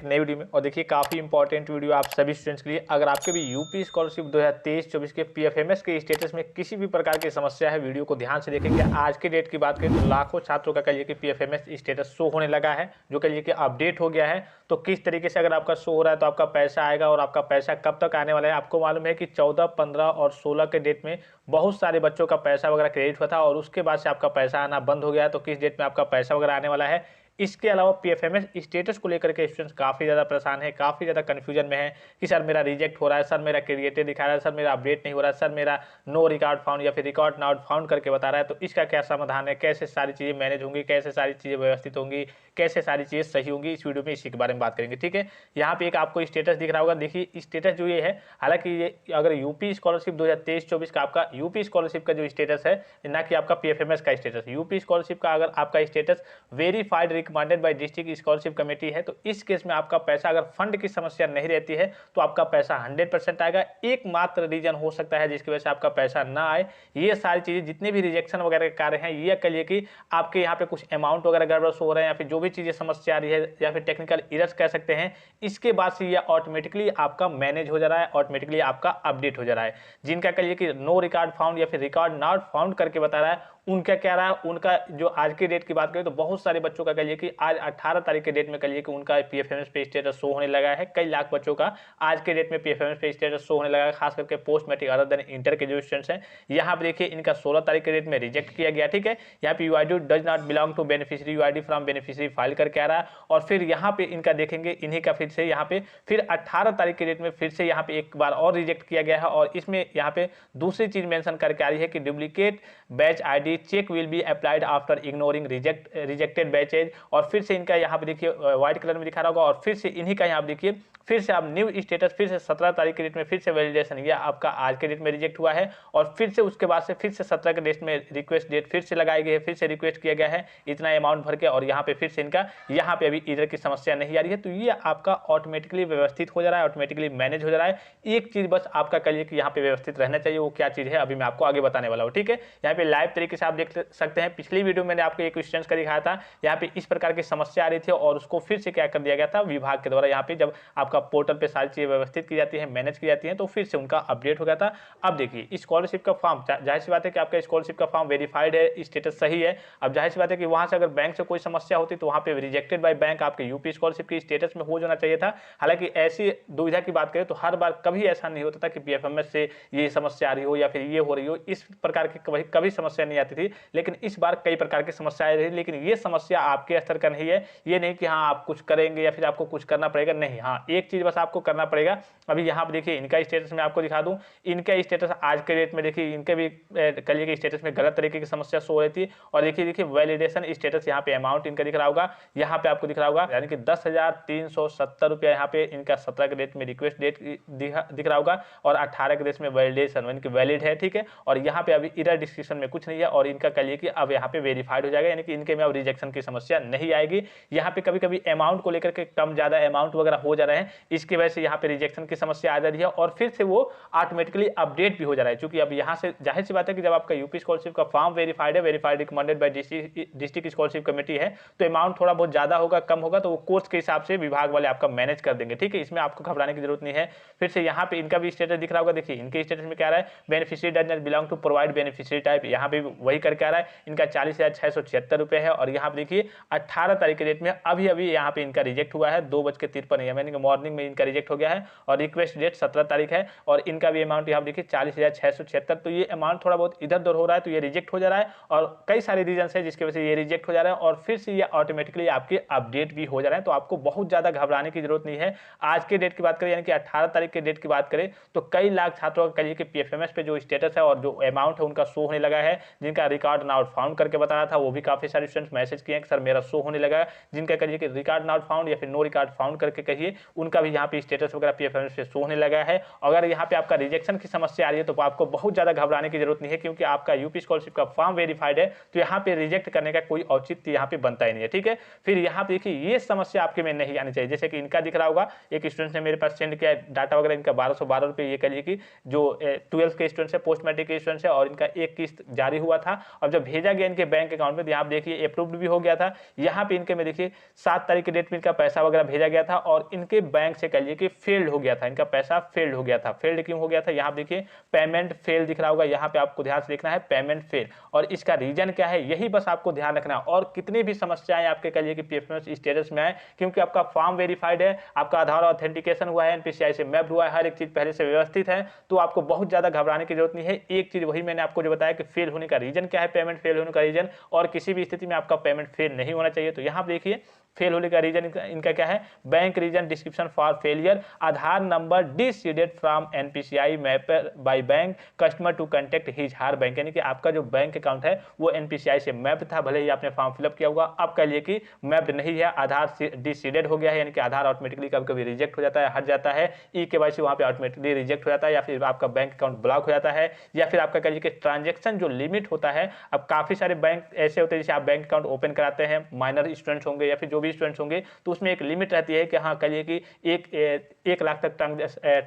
नई वीडियो में। और देखिए काफ़ी इंपॉर्टेंट वीडियो आप सभी स्टूडेंट्स के लिए। अगर आपके भी यूपी स्कॉलरशिप 2023-24 के पीएफएमएस के स्टेटस में किसी भी प्रकार की समस्या है, वीडियो को ध्यान से देखेंगे। आज के डेट की बात करें तो लाखों छात्रों का कहिए कि पीएफएमएस स्टेटस शो होने लगा है, जो कहिए कि अपडेट हो गया है। तो किस तरीके से अगर आपका शो हो रहा है तो आपका पैसा आएगा और आपका पैसा कब तक आने वाला है। आपको मालूम है कि 14, 15 और 16 के डेट में बहुत सारे बच्चों का पैसा वगैरह क्रेडिट हुआ था और उसके बाद से आपका पैसा आना बंद हो गया है। तो किस डेट में आपका पैसा वगैरह आने वाला है। इसके अलावा पीएफएमएस स्टेटस को लेकर के स्टूडेंट्स काफ़ी ज़्यादा परेशान है, काफ़ी ज़्यादा कन्फ्यूजन में है कि सर मेरा रिजेक्ट हो रहा है, सर मेरा क्रिएटेड दिखा रहा है, सर मेरा अपडेट नहीं हो रहा है, सर मेरा नो रिकॉर्ड फाउंड या फिर रिकॉर्ड नॉट फाउंड करके बता रहा है। तो इसका क्या समाधान है, कैसे सारी चीज़ें मैनेज होंगी, कैसे सारी चीज़ें व्यवस्थित होंगी, कैसे सारी चीज़ें सही होंगी, इस वीडियो में इसी के बारे में बात करेंगे। ठीक है, यहाँ पे एक आपको स्टेटस दिख रहा होगा। देखिए स्टेटस जो ये है, हालांकि ये अगर यूपी स्कॉलरशिप 2023-24 का आपका यूपी स्कॉलरशिप का जो स्टेटस है, ना कि आपका पीएफएमएस का स्टेटस। यूपी स्कॉलरशिप का अगर आपका status verified recommended by district scholarship committee है, तो इस केस में आपका पैसा अगर फंड की समस्या नहीं रहती है तो आपका पैसा 100% आएगा। एकमात्र रीजन हो सकता है जिसकी वजह से आपका पैसा ना आए, ये सारी चीजें जितने भी रिजेक्शन वगैरह के कार्य हैं, ये कहिए कि आपके यहाँ पे कुछ अमाउंट वगैरह गड़बड़ हो रहे हैं या फिर जो भी चीजें समस्या आ रही है या फिर टेक्निकल एरर्स कह सकते हैं, इसके बाद से ये ऑटोमेटिकली आपका मैनेज हो जा रहा है, ऑटोमेटिकली आपका अपडेट हो जा रहा है। जिनका कहिए कि नो रिकॉर्ड फाउंड या फिर रिकॉर्ड नॉट फाउंड करके बता रहा है, उनका क्या रहा है, उनका जो आज की डेट की बात करें तो बहुत सारे बच्चों का कहिए कि आज 18 तारीख के डेट में कहिए कि उनका पीएफएमएस पे स्टेटस शो होने लगा है। कई लाख बच्चों का आज के डेट में पीएफएमएस पे स्टेटस शो होने लगा है, खास करके post matric other than inter के जो स्टूडेंट्स हैं। यहाँ पे देखिए इनका 16 तारीख के डेट में रिजेक्ट किया गया। ठीक है, यहाँ पे UID does not belong to beneficiary, UID from beneficiary file करके आ रहा है। और फिर यहाँ पे इनका देखेंगे, इन्हीं का फिर से यहाँ पे फिर 18 तारीख के डेट में फिर से यहाँ पे एक बार और रिजेक्ट किया गया है। और इसमें यहाँ पे दूसरी चीज मेंशन करके आ रही है कि duplicate batch ID check will be applied after ignoring rejected batches. और फिर से इनका यहाँ पे देखिए व्हाइट कलर में दिखा रहा होगा। और फिर से इन्हीं का यहाँ पे देखिए फिर से आप न्यू स्टेटस फिर से 17 तारीख के डेट में फिर से वैलिडेशन, ये आपका आज के डेट में रिजेक्ट हुआ है। और फिर से उसके बाद से फिर से 17 के डेट में रिक्वेस्ट डेट फिर से लगाई गई है, फिर से रिक्वेस्ट किया गया है इतना अमाउंट भर के। और यहाँ पे फिर से इनका यहाँ पे अभी इधर की समस्या नहीं आ रही है। तो ये आपका ऑटोमेटिकली व्यवस्थित हो जा रहा है, ऑटोमेटिकली मैनेज हो जा रहा है। एक चीज बस आपका कहिए कि यहाँ पे व्यवस्थित रहना चाहिए, वो क्या चीज है अभी मैं आपको आगे बताने वाला हूँ। ठीक है, यहाँ पे लाइव तरीके से आप देख सकते हैं। पिछली वीडियो में मैंने आपको एक स्टूडेंट का दिखाया था, यहाँ पे इस प्रकार की समस्या आ रही थी और उसको फिर से क्या कर दिया गया था विभाग के द्वारा। यहाँ पे जब आपका पोर्टल पे सारी चीजें व्यवस्थित की जाती है, मैनेज की जाती है, तो फिर से उनका अपडेट हो गया था। अब देखिए स्कॉलरशिप का फॉर्म, जाहिर सी बात है कि आपका स्कॉलरशिप का फॉर्म वेरीफाइड है, स्टेटस सही है। अब जाहिर सी बात है कि वहां से अगर बैंक से कोई समस्या होती तो वहां पे रिजेक्टेड बाय बैंक आपके यूपी स्कॉलरशिप की स्टेटस में हो जाना चाहिए था। हालांकि ऐसी दुविधा की बात करें तो हर बार कभी ऐसा नहीं होता था कि पीएफएमएस से ये समस्या आ रही हो या फिर ये हो रही हो, इस प्रकार की कभी समस्या नहीं आती थी। लेकिन इस बार कई प्रकार की समस्या आ रही है। लेकिन ये समस्या आपके स्तर का नहीं है, ये नहीं कि हाँ आप कुछ करेंगे या फिर आपको कुछ करना पड़ेगा, नहीं। हाँ एक चीज बस आपको करना पड़ेगा। अभी यहाँ पे देखिए इनका स्टेटस मैं आपको दिखा दूं। इनका स्टेटस आज के डेट में देखिए इनके भी कल के स्टेटस में गलत तरीके की समस्या शो हो रही थी। और देखिए वैलिडेशन स्टेटस यहाँ पे अमाउंट इनका दिख रहा होगा, यहाँ पे आपको दिख रहा होगा, यानी कि 10,370 रुपया यहाँ पे इनका 17 के डेट में रिक्वेस्ट डेट दिख रहा होगा और 18 के डेट में वैलिडेशन यानी कि वैलिड है। ठीक है, और यहाँ पे अभी इरर डिस्क्रिप्शन में कुछ नहीं है और इनका कहिए कि अब यहाँ पे वेरीफाइड हो जाएगा, यानी कि इनके में अब रिजेक्शन की समस्या नहीं आएगी। यहाँ पे कभी कभी अमाउंट को लेकर के कम ज्यादा अमाउंट वगैरह हो जा रहे हैं, इसकी वजह से यहाँ पे रिजेक्शन की समस्या आ जा रही है और फिर से वो ऑटोमेटिकली अपडेट भी हो जा रहा है। क्योंकि अब यहाँ से जाहिर सी बात है कि जब आपका यूपी स्कॉलरशिप का फॉर्म वेरीफाइड है, verified recommended by district scholarship committee है, तो अमाउंट थोड़ा बहुत ज्यादा होगा कम होगा तो वो कोर्स के हिसाब से विभाग वाले आपका मैनेज कर देंगे। ठीक है, इसमें आपको घबराने की जरूरत नहीं है। फिर से यहाँ पे इनका भी स्टेटस दिख रहा होगा, देखिए इनके स्टेटस में क्या रहा है, beneficiary does not belong to provide beneficiary type, यहाँ पे वही करके आ रहा है। इनका 40,676 रुपये है। और यहाँ पे देखिए 18 तारीख के डेट में अभी अभी यहाँ पे इनका रिजेक्ट हुआ है 2:53 यानी कि मॉर्निंग में इनका रिजेक्ट हो गया है। और रिक्वेस्ट डेट 17 तारीख है और इनका भी अमाउंट यहाँ देखिए 40,676। तो ये अमाउंट थोड़ा बहुत इधर उधर हो रहा है तो ये रिजेक्ट हो जा रहा है और कई सारे रीजन है जिसकी वजह से ये रिजेक्ट हो जा रहा है और फिर से ये ऑटोमेटिकली आपके अपडेट भी हो जा रहा है। तो आपको बहुत ज्यादा घबराने की जरूरत नहीं है। आज के डेट की बात करें यानी कि 18 तारीख के डेट की बात करें तो कई लाख छात्रों का कहिए कि पीएफएमएस पे जो स्टेटस है और जो अमाउंट है उनका शो होने लगा है। जिनका रिकॉर्ड नॉट फाउंड करके बता रहा था वो भी काफी सारे स्टूडेंट्स मैसेज किए कि सर मेरा शो होने लगा है। जिनका कहिए कि रिकॉर्ड नॉट फाउंड या फिर नो रिकॉर्ड फाउंड करके कहिए उनका भी यहाँ पे स्टेटस वगैरह पीएफएमएस पे शो होने लगा है। अगर यहाँ पे आपका रिजेक्शन की समस्या आ रही है तो आपको बहुत ज्यादा घबराने की जरूरत नहीं है, क्योंकि आपका यूपी स्कॉलरशिप का फॉर्म वेरीफाइड है तो यहाँ पे रिजेक्ट करने का कोई औचित्य यहाँ पे बनता ही नहीं है। ठीक है, फिर यहाँ पे देखिए ये समस्या आपके में नहीं आनी चाहिए। जैसे कि इनका दिख रहा होगा, एक स्टूडेंट ने मेरे पास सेंड किया डाटा वगैरह, इनका 1212 रुपये, ये कहिए कि जो 12th के स्टूडेंट है, पोस्ट मैट्रिक के स्टूडेंट है और इनका एक किस्त जारी हुआ था और जब भेजा गया इनके बैंक अकाउंट में तो यहाँ देखिए अप्रूव्ड भी हो गया था। यहाँ पे इनके में देखिए 7 तारीख के डेट में इनका पैसा वगैरह भेजा गया था और इनके बैंक से कहिए कि फेल्ड हो गया था, इनका पैसा फेल्ड हो गया था। फेल्ड क्यों हो गया था, यहाँ देखिए पेमेंट फेल दिख रहा होगा, यहाँ पे आपको ध्यान से देखना है पेमेंट फेल, और इसका रीजन क्या है यही बस आपको ध्यान रखना है। और कितनी भी समस्याएं आपके कहिए कि पीएफएमएस स्टेटस में आए, क्योंकि आपका फॉर्म वेरीफाइड है, आपका आधार ऑथेंटिकेशन हुआ है, एनपीसीआई से मैप्ड हुआ है, हर एक चीज पहले से व्यवस्थित है, तो आपको बहुत ज्यादा घबराने की जरूरत नहीं है। एक चीज वही मैंने आपको जो बताया कि फेल होने का रीजन क्या है, पेमेंट फेल होने का रीजन, और किसी भी स्थिति में आपका पेमेंट फेल नहीं होना चाहिए। तो यहाँ देखिए फेल होने का रीजन इनका क्या है, bank reason description for failure, Aadhaar number deseeded from NPCI mapper by bank customer to contact his her bank, यानी कि आपका जो बैंक अकाउंट है वो एनपीसीआई से मैप्ड था, भले ही आपने फॉर्म फिलअप किया होगा, अब कह लिए कि मैप्ड नहीं है, आधार डिससीडेड हो गया है, यानी कि आधार ऑटोमेटिकली कभी कभी रिजेक्ट हो जाता है, हट जाता है, ई-केवाईसी वहां पे ऑटोमेटिकली रिजेक्ट हो जाता है, या फिर आपका बैंक अकाउंट ब्लॉक हो जाता है, या फिर आपका कह लीजिए कि ट्रांजेक्शन जो लिमिट होता है, अब काफी सारे बैंक ऐसे होते हैं जैसे आप बैंक अकाउंट ओपन कराते हैं, माइनर स्टूडेंट्स होंगे या फिर जो भी स्टूडेंट्स होंगे, तो उसमें एक लिमिट रहती है कि हाँ कहिए कि एक लाख तक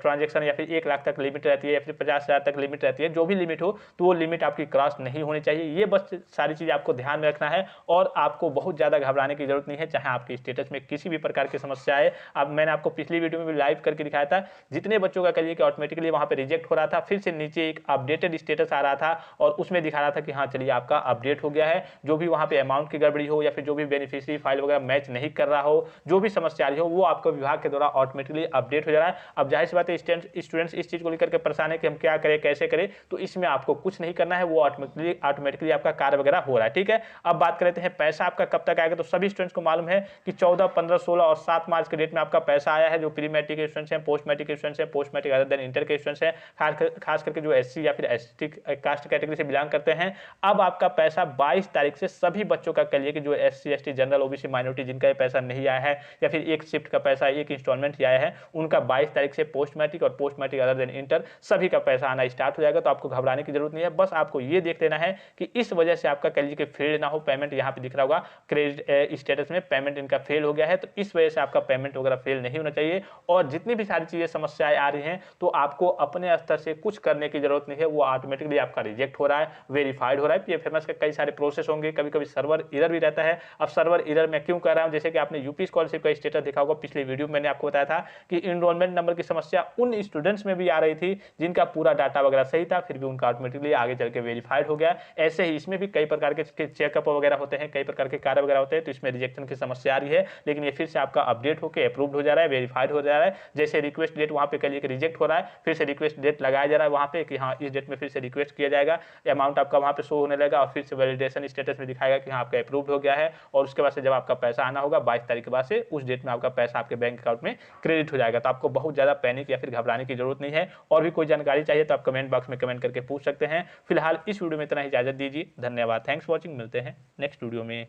ट्रांजेक्शन या फिर 1 लाख तक लिमिट रहती है या फिर 50,000 तक लिमिट रहती है, जो भी लिमिट हो तो वो लिमिट आपकी क्रॉस नहीं होनी चाहिए। ये बस सारी चीज़ आपको ध्यान में रखना है और आपको बहुत ज़्यादा घबराने की जरूरत नहीं है, चाहे आपके स्टेटस में किसी भी प्रकार की समस्या है। अब मैंने आपको पिछली वीडियो में भी लाइव करके दिखाया था, जितने बच्चों का कहिए कि ऑटोमेटिकली वहाँ पे रिजेक्ट हो रहा था, फिर से नीचे एक अपडेटेड स्टेटस आ रहा था और उसमें दिखा रहा था कि हाँ चलिए आपका अपडेट हो गया है। जो भी वहाँ पे अमाउंट की गड़बड़ी हो या फिर जो भी बेनिफिशियरी फाइल वगैरह मैच नहीं कर रहा हो, जो भी समस्या आ रही हो, वो आपको विभाग के द्वारा ऑटोमेटिकली अपडेट हो जा रहा है। अब जाहिर सी बात है स्टूडेंट्स इस चीज को लेकर के परेशान है कि हम क्या करें कैसे करें, तो इसमें आपको कुछ नहीं करना है, वो ऑटोमेटिकली आपका कार्य वगैरह हो रहा है। ठीक है, अब बात करते हैं पैसा आपका कब तक आएगा। तो सभी स्टूडेंट्स को मालूम है कि 14, 15, 16 और 7 मार्च के डेट में आपका पैसा आया है, जो प्री मैट्रिक के स्टूडेंट्स हैं, पोस्ट मैट्रिक के स्टूडेंट्स हैं, post matric other than inter के स्टूडेंट्स हैं, खास करके जो एससी या फिर एसटी कास्ट कैटेगरी से बिलोंग करते हैं। अब आपका पैसा 22 तारीख से सभी बच्चों का कहिए कि जो SC ST general OBC minority जिनका ये पैसा नहीं आया है या फिर एक शिफ्ट का पैसा एक इंस्टॉलमेंट ही आया है, उनका 22 तारीख से पोस्ट मैट्रिक और post matric other than inter सभी का पैसा आना स्टार्ट हो जाएगा। तो आपको घबराने की जरूरत नहीं है, बस आपको ये देख लेना है कि इस वजह से आपका कह लीजिए कि फेल ना हो पेमेंट। यहाँ पे दिख रहा होगा क्रेडिट स्टेटस में पेमेंट इनका फेल हो गया है, तो इस वजह से आपका पेमेंट वगैरह फेल नहीं होना चाहिए। और जितनी भी सारी चीजें समस्याएं आ रही हैं तो आपको अपने स्तर से कुछ करने की जरूरत नहीं है, वो ऑटोमेटिकली आपका रिजेक्ट हो रहा है, वेरीफाइड हो रहा है। पीएफएमएस के कई सारे प्रोसेस होंगे, कभी कभी सर्वर एरर भी रहता है। अब सर्वर एरर मैं क्यों कर रहा हूं, जैसे कि आपने यूपी स्कॉलरशिप का स्टेटस देखा होगा, पिछले वीडियो में मैंने आपको बताया था कि इनरोलमेंट नंबर की समस्या उन स्टूडेंट्स में भी आ रही थी जिनका पूरा डाटा वगैरह सही था, फिर भी उनका ऑटोमेटिकली आगे चल के वेरीफाइड हो गया। ऐसे ही इसमें भी कई प्रकार के चेकअप वगैरह होते हैं, कई प्रकार के कार्य वगैरह होते हैं, तो इसमें रिजेक्शन की समस्या आ रही है, लेकिन ये फिर से आपका अपडेट होकर अप्रूव्ड हो जा रहा है, वेरीफाइड हो जा रहा है। जैसे रिक्वेस्ट डेट वहां पे कहिए कि रिजेक्ट हो रहा है, फिर से रिक्वेस्ट डेट लगाया जा रहा है वहां पे कि हाँ इस डेट में फिर से रिक्वेस्ट किया जाएगा, अमाउंट आपका वहां पे शो होने लगेगा और फिर से वैलिडेशन स्टेटस में दिखाएगा कि हाँ आपका अप्रूव्ड हो गया है। और उसके बाद से जब आपका पैसा आना होगा 22 तारीख के बाद से, उस डेट में आपका पैसा आपके बैंक अकाउंट में क्रेडिट हो जाएगा। तो आपको बहुत ज्यादा पैनिक या फिर घबराने की जरूरत नहीं है। और भी कोई जानकारी चाहिए तो आप कमेंट बॉक्स में कमेंट करके पूछ सकते हैं। फिलहाल इस वीडियो में इतना ही, इजाजत दीजिए, धन्यवाद, थैंक्स फॉर वॉचिंग, मिलते हैं नेक्स्ट वीडियो में।